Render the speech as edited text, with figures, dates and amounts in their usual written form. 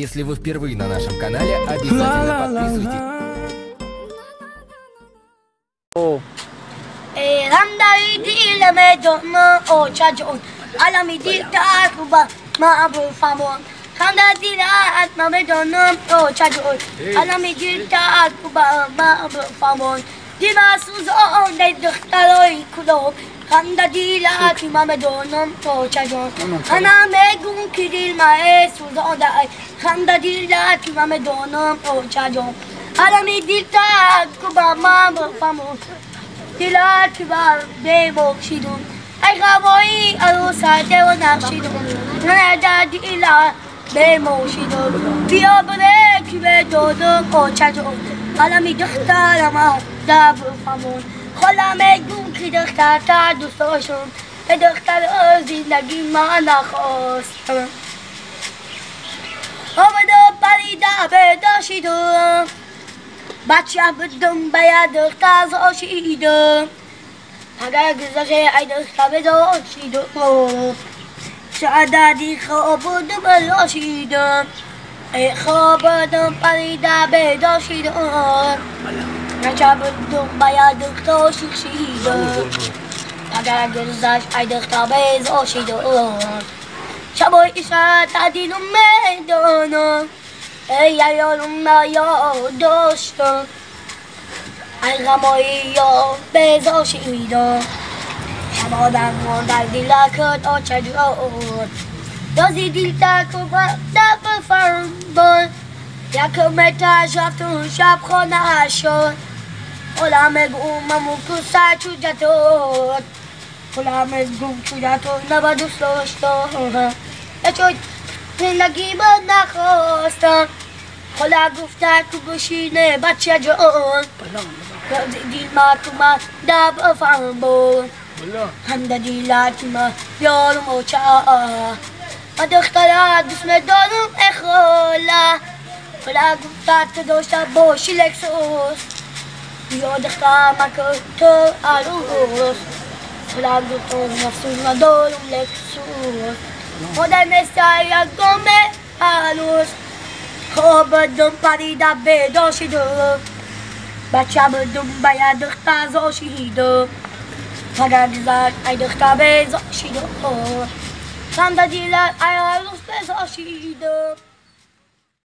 Если вы впервые на нашем канале, обязательно подписывайтесь. Khanda dila ti mame donom to chajon ana me gun kidil mae suzoda khanda dila ti mame donom to chajon ala mi dilta kuba mam famo dila ti ba be bokshidun ay khaboi alo sa te ona shidun na da dila be moshidun biya bale ki be donom to chajon ala mi dilta ma da famo خلا میگم که دختر تا دوست داشتم به دختر زندگی من نخواستم آمده پریده پیدا شدم بچه بودم باید دختر زاشیدم اگر گذشته ای دختر پیدا شدم شعدادی خواب بودم لاشیدم ای خواب بودم پریده پیدا شدم نجابدم باید دختر شیدم اگر گذشت ای دختر بیزا شیدم شبای ایشت تدیلم میدانم ای یارم یاد داشتم ای غمایی یا بیزا شیدم شبادم من در دیلکت آچه جود دازی دیل تکو دب فرمان یکم تشفتون شب خانه شد خلام گومم که سر چوجتون خلام گوم چوجتون نبا دوست داشتم نچود زندگی من نخواستم خلا گفته که بشینه بچه جان دیل ما که من دب فهم بود هم دا دیلت من یارم و چه من دختره دوست دارم اخواله خلا گفته داشته باشی لکسوس یا دختر مکر تو عروس خلا گفته نفسون ندارم لکسوس مادر مثل یک گمه عروس خواب بدم پریده بیدار شدم بچه بدم باید دختر زاشیدم مگر گذشت ای دختر بیزار شدم خنده دیلت ای عروس بیزار شدم